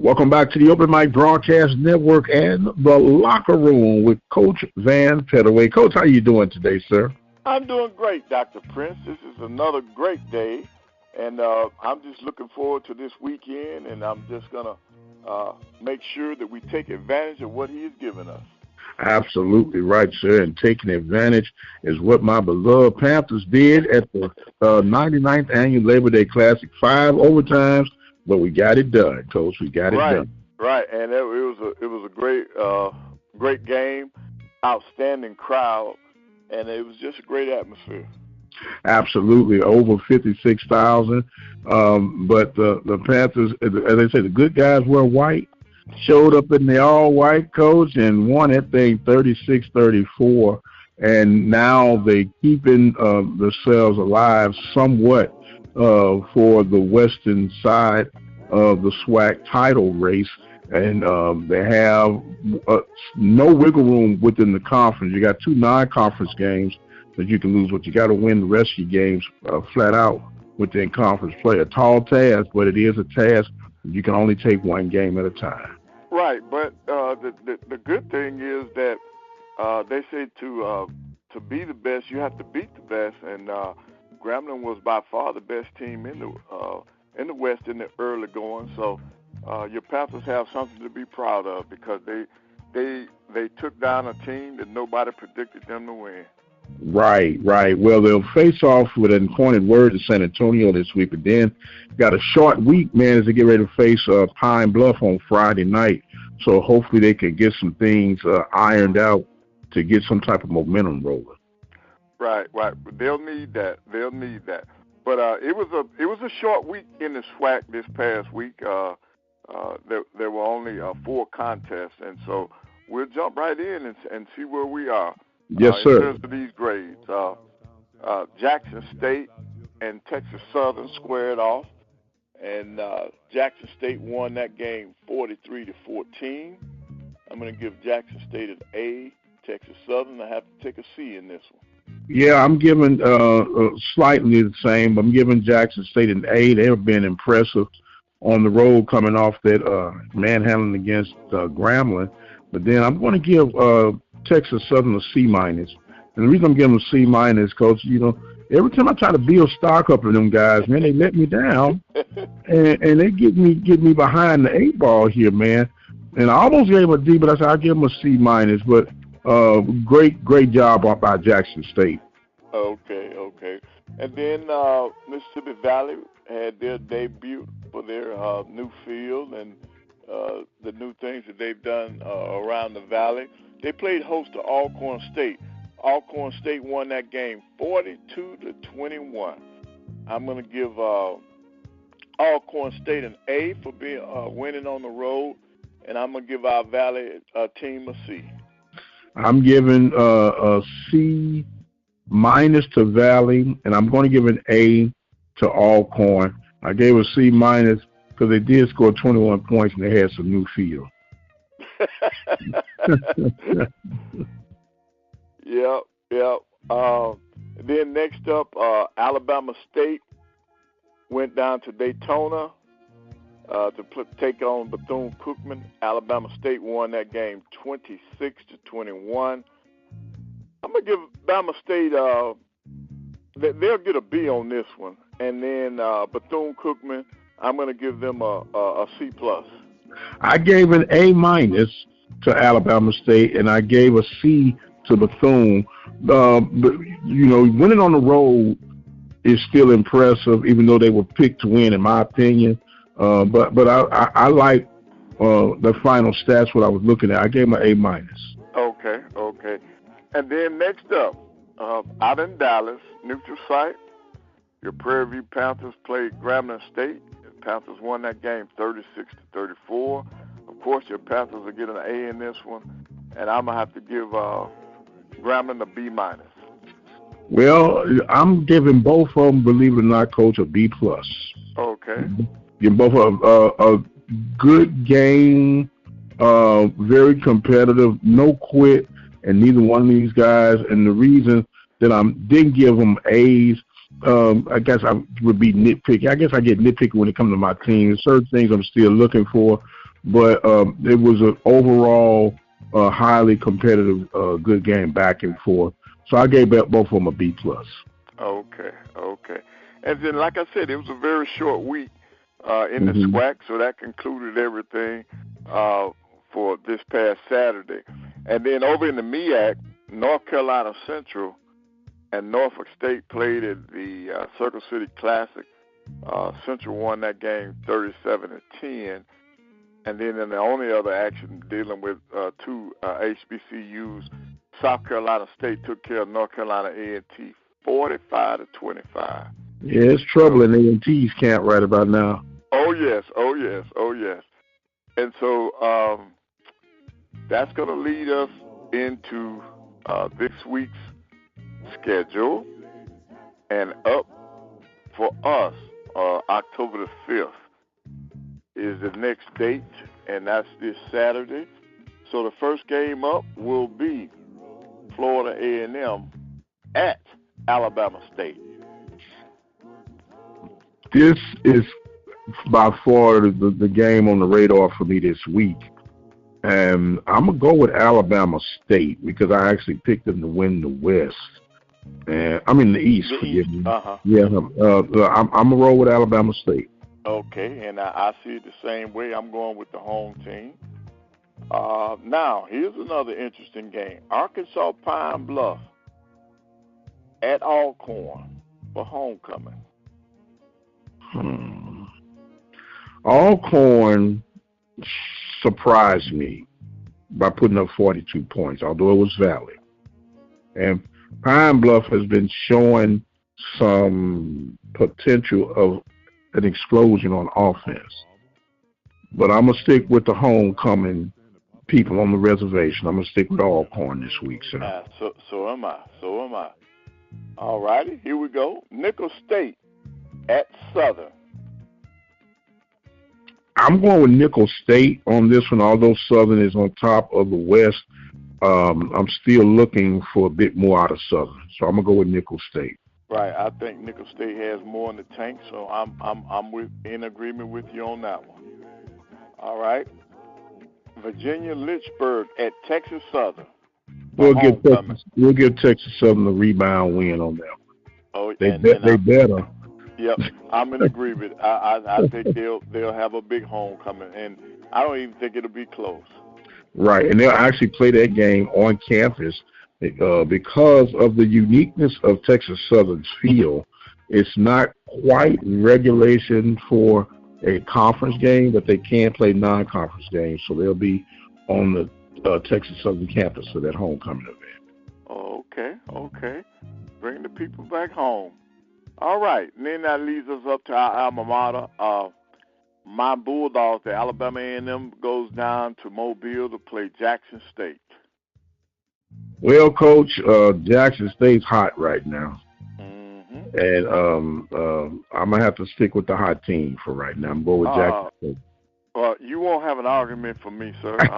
Welcome back to the Open Mic Broadcast Network and the Locker Room with Coach Van Pettway. Coach, how you doing today, sir? I'm doing great, Dr. Prince. This is another great day, and I'm just looking forward to this weekend, and I'm just going to make sure that we take advantage of what he has given us. Absolutely right, sir, and taking advantage is what my beloved Panthers did at the 99th Annual Labor Day Classic. 5 overtimes, but we got it done, Coach. We got it done. Right, and it was a great game, outstanding crowd, and it was just a great atmosphere. Absolutely, over 56,000. But the Panthers, as I say, the good guys wear white, showed up in the all-white, Coach, and won that thing 36-34. And now they keeping themselves alive somewhat for the western side of the SWAC title race. And they have no wiggle room within the conference. You got 2 non-conference games that you can lose, but you got to win the rest of your games flat out within conference play. A tall task, but it is a task. You can only take 1 game at a time. Right, but the good thing is that they say to be the best, you have to beat the best, and Grambling was by far the best team in the West in the early going. So your Panthers have something to be proud of because they took down a team that nobody predicted them to win. Right. Well, they'll face off with an appointed word to San Antonio this week, but then got a short week, man, as they get ready to face Pine Bluff on Friday night. So hopefully they can get some things ironed out to get some type of momentum rolling. Right. They'll need that. But it was a short week in the SWAC this past week. There were only 4 contests, and so we'll jump right in and see where we are. Yes, sir. In terms of these grades, Jackson State and Texas Southern squared off, and Jackson State won that game 43-14. I'm going to give Jackson State an A. Texas Southern, I have to take a C in this one. Yeah, I'm giving slightly the same. I'm giving Jackson State an A. They've been impressive on the road coming off that manhandling against Grambling. But then I'm going to give Texas Southern a C-. And the reason I'm giving them a C-, Coach, every time I try to build stock up in them guys, man, they let me down, and they get me behind the 8 ball here, man. And I almost gave them a D, but I said I'll give them a C-. But great job by Jackson State. Okay. And then Mississippi Valley had their debut for their new field and the new things that they've done around the valley. They played host to Alcorn State. Alcorn State won that game 42-21. I'm going to give Alcorn State an A for being winning on the road, and I'm going to give our Valley team a C. I'm giving a C- to Valley, and I'm going to give an A to Alcorn. I gave a C- because they did score 21 points and they had some new field. Yep. Then next up, Alabama State went down to Daytona to take on Bethune-Cookman. Alabama State won that game 26-21. I'm going to give Bama State, they'll get a B on this one. And then Bethune-Cookman, I'm going to give them a C+. I gave an A- to Alabama State, and I gave a C to Bethune. But, winning on the road is still impressive, even though they were picked to win, in my opinion. But I like the final stats, what I was looking at. I gave them an A-. Okay. And then next up, out in Dallas, neutral site, your Prairie View Panthers played Grambling State. The Panthers won that game 36-34. Of course, your Panthers will get an A in this one, and I'm going to have to give Grambling a B-. Well, I'm giving both of them, believe it or not, Coach, a B+. Okay. Give both of them a good game, very competitive, no quit, and neither one of these guys. And the reason that I didn't give them A's, I guess I would be nitpicky. I guess I get nitpicky when it comes to my team. There's certain things I'm still looking for. but it was an overall highly competitive, good game back and forth. So I gave both of them a B plus. Okay, okay. And then, like I said, it was a very short week in the Mm-hmm. SWAC, so that concluded everything for this past Saturday. And then over in the MEAC, North Carolina Central and Norfolk State played at the Circle City Classic. Central won that game 37-10. And then in the only other action dealing with two HBCUs, South Carolina State took care of North Carolina A&T 45-25. Yeah, it's trouble in A&T's camp right about now. Oh yes, oh yes, oh yes. And so that's going to lead us into this week's schedule. And up for us, October the 5th is the next date, and that's this Saturday. So the first game up will be Florida A&M at Alabama State. This is by far the game on the radar for me this week. And I'm going to go with Alabama State because I actually picked them to win the West. And I'm in the East, forgive me. Yeah, I'm going to roll with Alabama State. Okay, and I see it the same way. I'm going with the home team. Now, here's another interesting game. Arkansas Pine Bluff at Alcorn for homecoming. Alcorn surprised me by putting up 42 points, although it was valid. And Pine Bluff has been showing some potential of an explosion on offense. But I'm going to stick with the homecoming people on the reservation. I'm going to stick with Alcorn this week, sir. So am I. All righty, here we go. Nicholls State at Southern. I'm going with Nicholls State on this one, although Southern is on top of the West. I'm still looking for a bit more out of Southern, so I'm gonna go with Nicholls State. Right, I think Nicholls State has more in the tank, so I'm in agreement with you on that one. All right, Virginia Lynchburg at Texas Southern. We'll give Texas Southern a rebound win on that one. Oh, they better. Yep, I'm in agreement. I think they'll have a big homecoming, and I don't even think it'll be close. Right, and they'll actually play that game on campus because of the uniqueness of Texas Southern's field. It's not quite regulation for a conference game, but they can play non-conference games, so they'll be on the Texas Southern campus for that homecoming event. Okay. Bring the people back home. All right, and then that leads us up to our alma mater. My Bulldogs, the Alabama A&M, goes down to Mobile to play Jackson State. Well, Coach, Jackson State's hot right now. Mm-hmm. And I'm going to have to stick with the hot team for right now. I'm going with Jackson State. Well, you won't have an argument for me, sir. Yeah,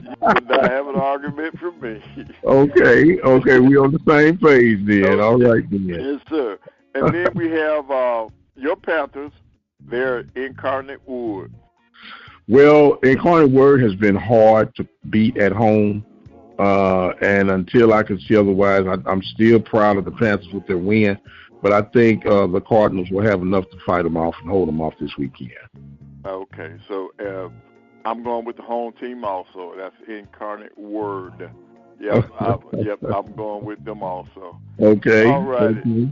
you will not have an argument for me. Okay, we on the same page then. Okay. All right then. Yes, sir. And then we have your Panthers. They're Incarnate Word. Well, Incarnate Word has been hard to beat at home, and until I can see otherwise, I'm still proud of the Panthers with their win. But I think the Cardinals will have enough to fight them off and hold them off this weekend. Okay, so I'm going with the home team also. That's Incarnate Word. Yep, I'm going with them also. Okay. All righty. Mm-hmm.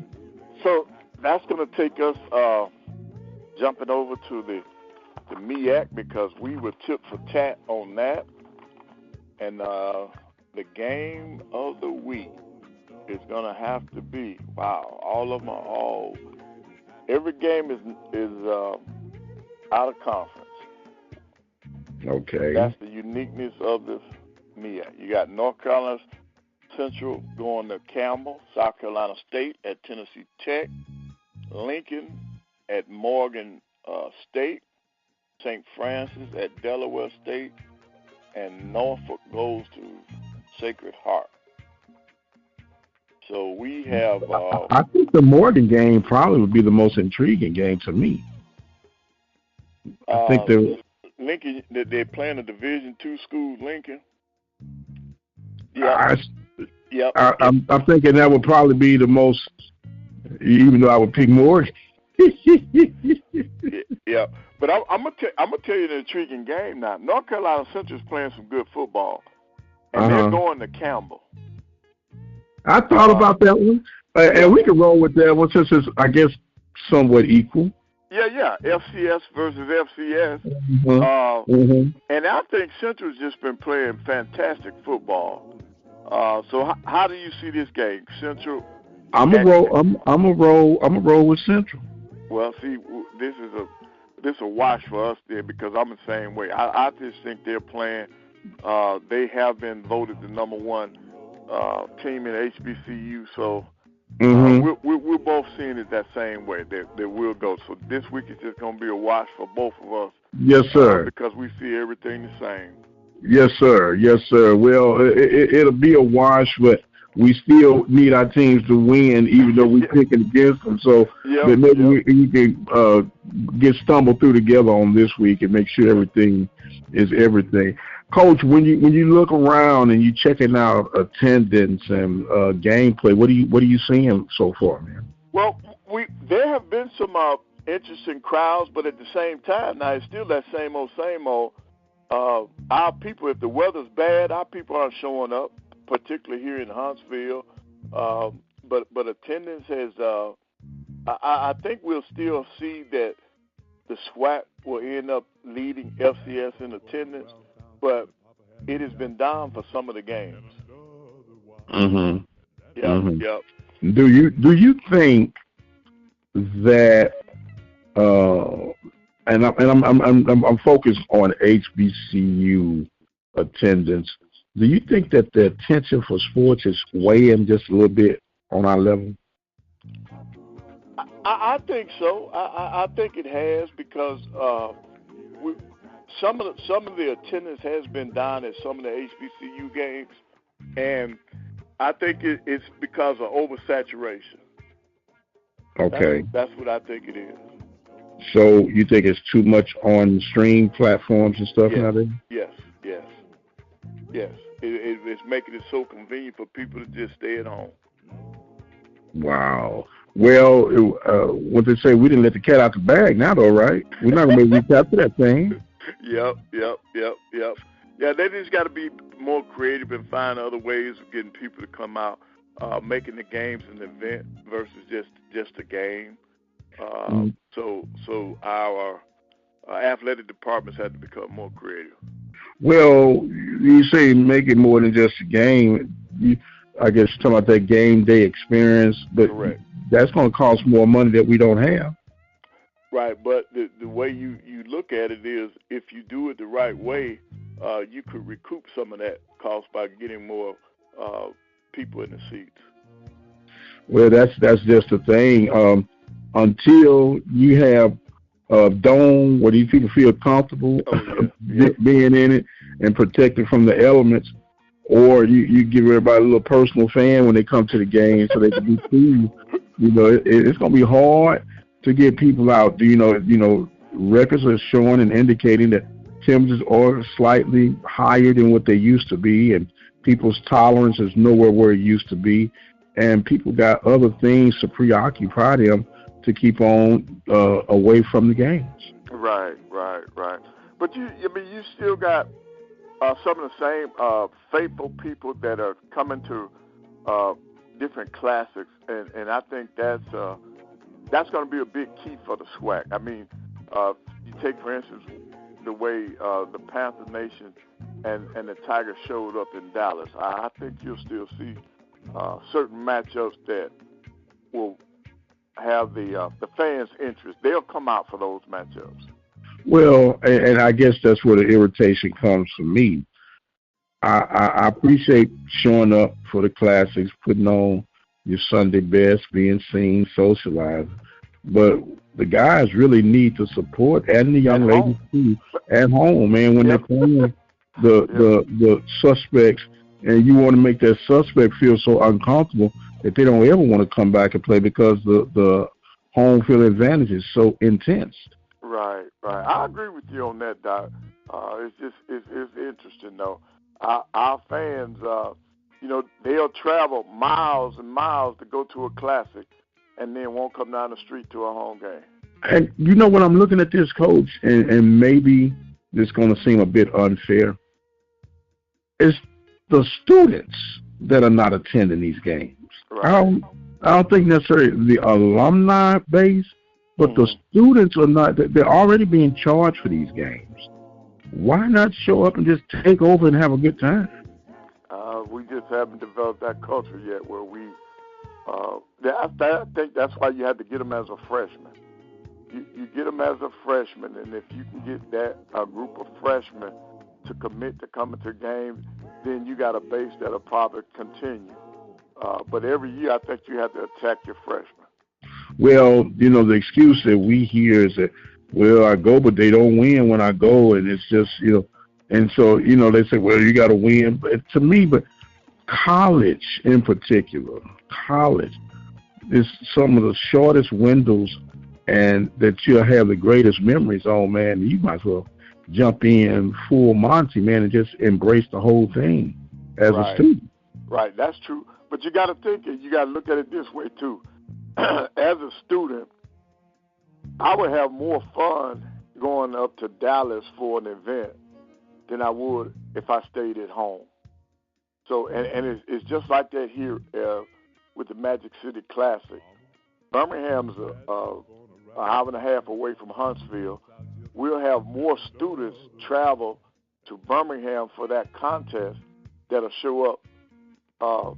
So that's going to take us jumping over to the MEAC because we were tip for tat on that. And the game of the week is going to have to be, wow, all of them are all, every game is out of conference. Okay. That's the uniqueness of this MEAC. You got North Carolina Central going to Campbell, South Carolina State at Tennessee Tech, Lincoln at Morgan State, St. Francis at Delaware State, and Norfolk goes to Sacred Heart. So we have. I think the Morgan game probably would be the most intriguing game to me. I think Lincoln. They're playing a Division II school, Lincoln. Yeah. Yep. I'm thinking that would probably be the most. Even though I would pick Morgan. Yeah, but I'm gonna tell you the intriguing game now. North Carolina Central is playing some good football, and they're going to Campbell. I thought about that one, and we can roll with that one since it's, I guess, somewhat equal. Yeah, FCS versus FCS. And I think Central's just been playing fantastic football. So how do you see this game, Central? I'm a roll with Central. Well, see, this is a wash for us there because I'm the same way. I just think they're playing. They have been voted the #1 team in HBCU, so we're both seeing it that same way. That we'll go. So this week is just going to be a wash for both of us. Yes, sir. Because we see everything the same. Yes, sir. Yes, sir. Well, it'll be a wash, but we still need our teams to win, even though we're picking against them. So maybe we can get stumbled through together on this week and make sure everything is everything. Coach, when you look around and you checking out attendance and gameplay, what are you seeing so far, man? Well, there have been some interesting crowds, but at the same time, now it's still that same old. Our people, if the weather's bad, our people aren't showing up, particularly here in Huntsville. But attendance has. I think we'll still see that the SWAC will end up leading FCS in attendance, but it has been down for some of the games. Yep. Do you think that? And I'm focused on HBCU attendance. Do you think that the attention for sports is weighing just a little bit on our level? I think so. I think it has because some of the attendance has been down at some of the HBCU games, and I think it's because of oversaturation. Okay, that's what I think it is. So you think it's too much on stream platforms and stuff nowadays? Yes. It's making it so convenient for people to just stay at home. Wow. Well, what they say, we didn't let the cat out the bag now, though, right? We're not going to reach out to that thing. Yep. Yeah, they just got to be more creative and find other ways of getting people to come out, making the games an event versus just a game. So our athletic departments had to become more creative. Well, you say make it more than just a game. I guess you're talking about that game day experience, but correct. That's going to cost more money that we don't have. Right, but the way you look at it is if you do it the right way, you could recoup some of that cost by getting more people in the seats. Well, that's just the thing. Until you have a dome where these people feel comfortable being in it and protected from the elements, or you give everybody a little personal fan when they come to the game so they can be cool. It's going to be hard to get people out. Records are showing and indicating that temperatures are slightly higher than what they used to be, and people's tolerance is nowhere where it used to be, and people got other things to preoccupy them to keep on away from the games. Right. But you still got some of the same faithful people that are coming to different classics, and I think that's going to be a big key for the SWAC. I mean, you take for instance the way the Panther Nation and the Tigers showed up in Dallas. I think you'll still see certain matchups that will have the fans' interest. They'll come out for those matchups. Well, and I guess that's where the irritation comes from me. I appreciate showing up for the classics, putting on your Sunday best, being seen, socializing. But the guys really need to support, and the young ladies too, at home, man, when they're playing the suspects, and you want to make that suspect feel so uncomfortable that they don't ever want to come back and play because the home field advantage is so intense. Right. I agree with you on that, Doc. It's interesting though. Our fans, they'll travel miles and miles to go to a classic, and then won't come down the street to a home game. And you know what, I'm looking at this, Coach, and maybe this is going to seem a bit unfair. It's the students that are not attending these games. Right. I don't think necessarily the alumni base, but the students are not. They're already being charged for these games. Why not show up and just take over and have a good time? We just haven't developed that culture yet where we I think that's why you had to get them as a freshman. You get them as a freshman, and if you can get a group of freshmen to commit to coming to games, then you got a base that'll probably continue. But every year, I think you have to attack your freshmen. Well, the excuse that we hear is that, well, I go, but they don't win when I go, and it's just, and so, they say, well, you got to win. But to me, but college in particular, college is some of the shortest windows and that you'll have the greatest memories on, man. You might as well jump in full Monty, man, and just embrace the whole thing as a student. Right, that's true. But you got to think it. You got to look at it this way, too. As a student, I would have more fun going up to Dallas for an event than I would if I stayed at home. So, and it's just like that here with the Magic City Classic. Birmingham's an hour and a half away from Huntsville. We'll have more students travel to Birmingham for that contest that'll show up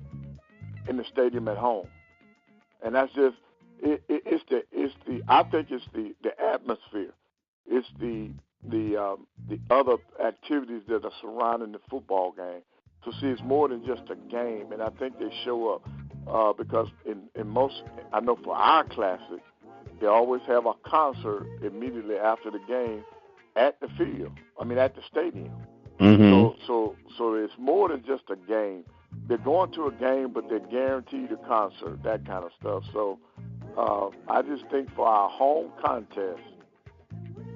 in the stadium at home. And that's just I think it's the atmosphere. It's the other activities that are surrounding the football game. So see, it's more than just a game, and I think they show up because in most, I know for our classic, they always have a concert immediately after the game at the field. At the stadium. Mm-hmm. So it's more than just a game. They're going to a game, but they're guaranteed a concert, that kind of stuff. So I just think for our home contest,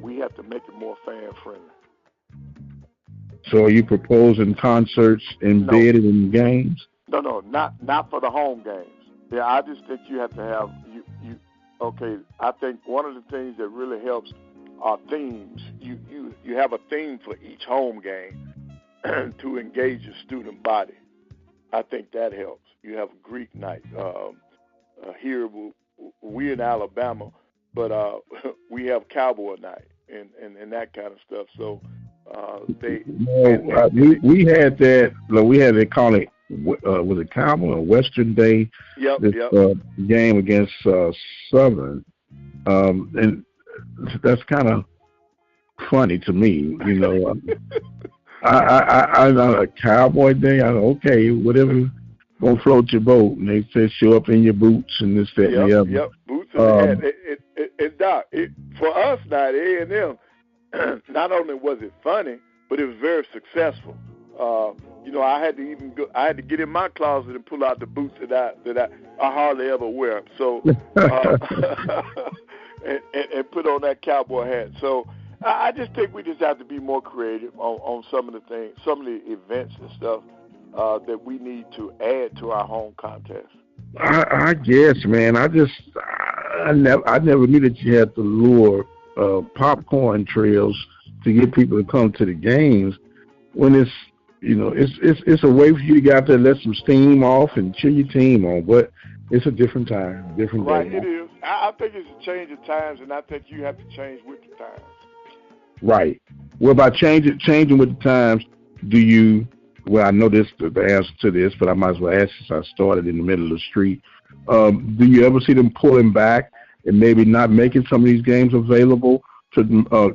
we have to make it more fan-friendly. So are you proposing concerts embedded in games? No, not for the home games. Yeah, I just think you have to have you. Okay, I think one of the things that really helps are themes. You have a theme for each home game to engage your student body. I think that helps. You have a Greek night. Here, we're in Alabama, but we have Cowboy night and that kind of stuff. So we had that. They call it was it Cowboy or Western Day? Yep. Game against Southern, and that's kind of funny to me. I a Cowboy Day. Okay, whatever, gonna float your boat. And they said show up in your boots and this, that, and the other. Yep, boots and hat. And Doc, for us now at A&M, not only was it funny, but it was very successful. I had to get in my closet and pull out the boots that I hardly ever wear. So and put on that cowboy hat. So I just think we just have to be more creative on some of the things, some of the events and stuff that we need to add to our home contest. I guess, man. I never knew that you had to lure popcorn trails to get people to come to the games. When it's a way for you to get out there and let some steam off and cheer your team on. But it's a different time, different day. Right, it is. I think it's a change of times, and I think you have to change with the times. Right. Well, by changing with the times, I know this the answer to this, but I might as well ask since I started in the middle of the street. Do you ever see them pulling back and maybe not making some of these games available to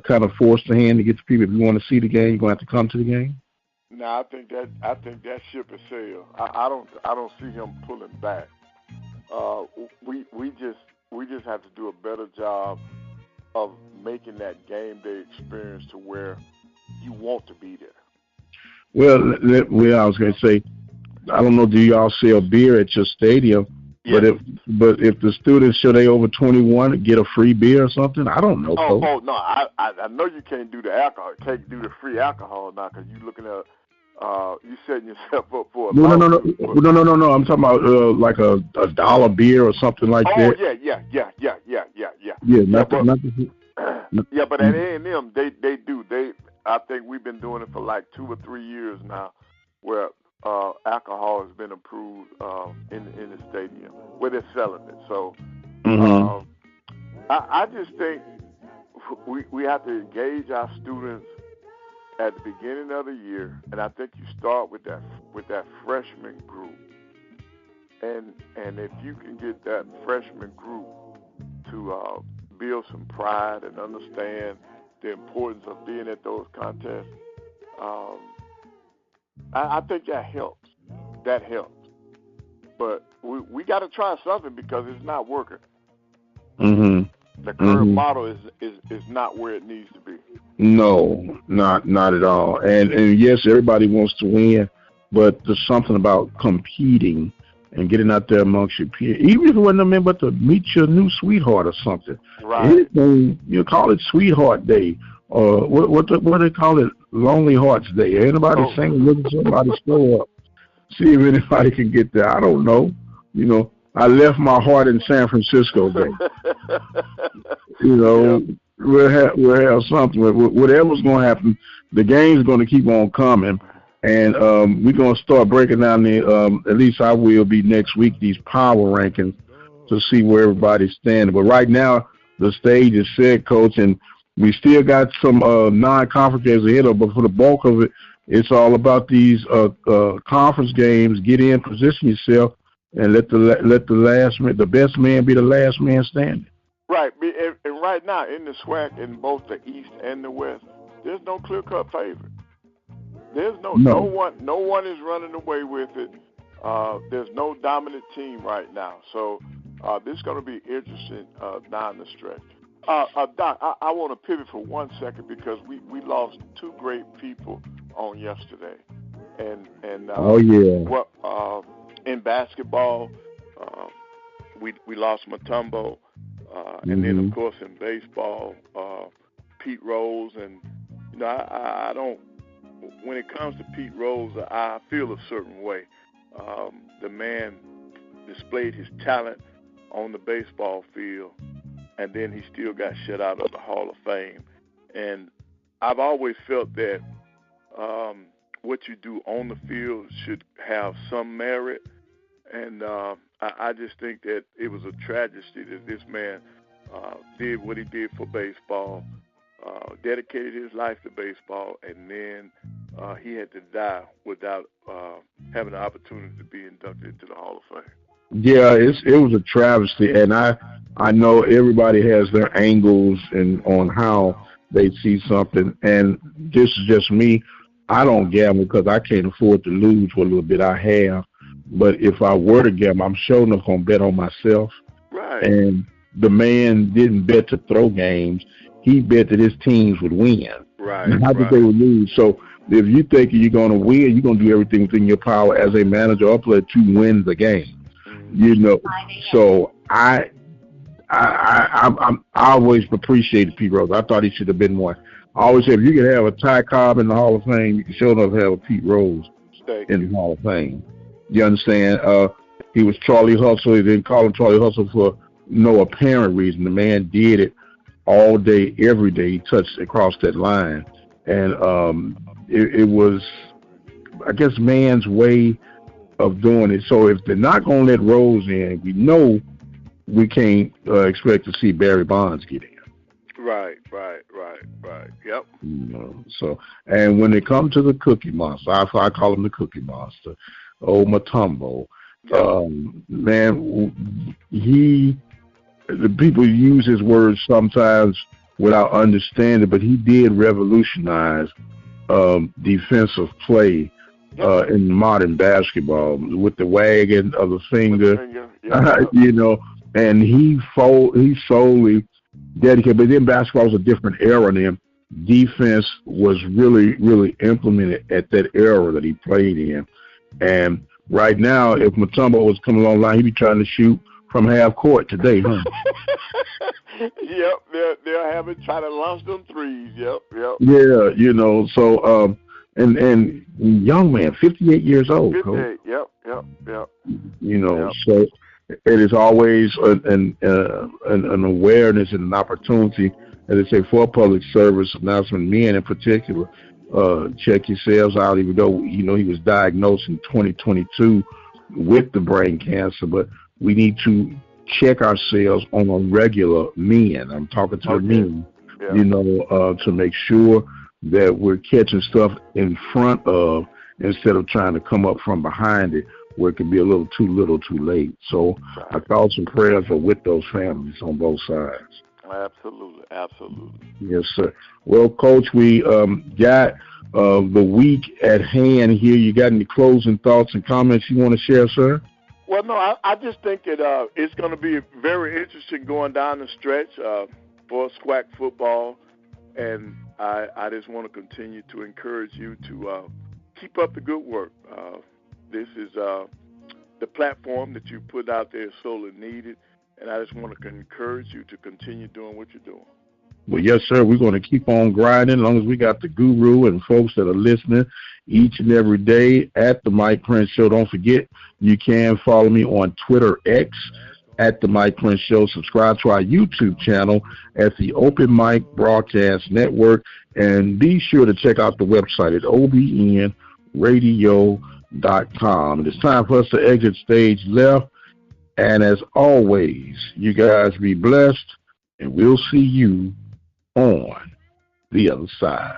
kind of force the hand to get the people? If you want to see the game, you're going to have to come to the game? No, I think that ship has sailed. I don't see him pulling back. We just have to do a better job of making that game day experience to where you want to be there. Well, I was going to say, I don't know, do y'all sell beer at your stadium? Yeah. But if the students should they over 21 get a free beer or something? I don't know. Oh no, I know you can't do the alcohol. Can't do the free alcohol now because you looking at you setting yourself up for a No. I'm talking about like a $1 beer or something like that. Oh yeah. Yeah, but at A&M they do. I think we've been doing it for like 2 or 3 years now, where alcohol has been approved in the stadium where they're selling it. So I just think we have to engage our students at the beginning of the year, and I think you start with that freshman group, and if you can get that freshman group to build some pride and understand the importance of being at those contests, I think that helps. That helps. But we got to try something because it's not working. The current model is not where it needs to be. No, not at all. And yes, everybody wants to win, but there's something about competing and getting out there amongst your peers. Even if it wasn't nothing but to meet your new sweetheart or something. Right. Anything, you call it Sweetheart Day, or what do they call it? Lonely Hearts Day. Anybody saying look at somebody show up, see if anybody can get there. I don't know. You know, I left my heart in San Francisco Day. You know, we'll have something. Whatever's going to happen, the game's going to keep on coming. And we're going to start breaking down at least I will be next week, these power rankings to see where everybody's standing. But right now, the stage is set, Coach, and we still got some non-conference games ahead of us. But for the bulk of it, it's all about these conference games. Get in, position yourself, and let the best man be the last man standing. Right. And right now, in the SWAC, in both the East and the West, there's no clear-cut favorite. There's no one is running away with it. There's no dominant team right now. So this is going to be interesting down the stretch. Doc, I want to pivot for 1 second because we lost 2 great people on yesterday. And in basketball, we lost Mutombo, and then of course in baseball, Pete Rose. And you know, I don't. When it comes to Pete Rose, I feel a certain way. The man displayed his talent on the baseball field, and then he still got shut out of the Hall of Fame. And I've always felt that what you do on the field should have some merit. And I just think that it was a tragedy that this man did what he did for baseball, dedicated his life to baseball, and then he had to die without having the opportunity to be inducted into the Hall of Fame. Yeah, it was a travesty, and I know everybody has their angles and on how they see something, and this is just me. I don't gamble because I can't afford to lose what little bit I have. But if I were to gamble, I'm sure enough going to bet on myself. Right. And the man didn't bet to throw games. He bet that his teams would win. Right. And how did they would lose? So if you think you're going to win, you're going to do everything within your power as a manager or player to win the game. You know, so I always appreciated Pete Rose. I thought he should have been one. I always said if you could have a Ty Cobb in the Hall of Fame, you can sure enough have a Pete Rose in the Hall of Fame. You understand? He was Charlie Hustle. They didn't call him Charlie Hustle for no apparent reason. The man did it all day, every day. He touched across that line. And it was, I guess, man's way of doing it. So if they're not going to let Rose in, we know we can't expect to see Barry Bonds get in. Right. Yep. You know, so, and when it comes to the Cookie Monster, I call him the Cookie Monster, old Mutombo, man, the people use his words sometimes without understanding, but he did revolutionize defensive play in modern basketball with the wagging of the finger, you know, and he solely dedicated. But then basketball was a different era then. Defense was really, really implemented at that era that he played in. And Right now, if Mutombo was coming along line, he'd be trying to shoot from half court today, huh? Yep, they'll have it try to launch them threes. Yep. Yeah, you know. So, and young man, 58 years old. 58. Yep. You know, so it is always an awareness and an opportunity, as they say, for public service announcement. Men in particular, check yourselves out. Even though he was diagnosed in 2022 with the brain cancer, but we need to check ourselves on a regular. Men, I'm talking to the men. Yeah. To make sure that we're catching stuff in front of instead of trying to come up from behind it, where it can be a little too late. So our thoughts and prayers are with those families on both sides. Absolutely. Yes, sir. Well, Coach, we got the week at hand here. You got any closing thoughts and comments you want to share, sir? Well, no, I just think that it's going to be very interesting going down the stretch for SWAC football, and I just want to continue to encourage you to keep up the good work. This is the platform that you put out there is sorely needed, and I just want to encourage you to continue doing what you're doing. Well, yes, sir. We're going to keep on grinding as long as we got the guru and folks that are listening each and every day at the Mike Prince Show. Don't forget, you can follow me on Twitter X at the Mike Prince Show. Subscribe to our YouTube channel at the Open Mic Broadcast Network, and be sure to check out the website at obnradio.com. It's time for us to exit stage left, and as always, you guys be blessed, and we'll see you on the other side.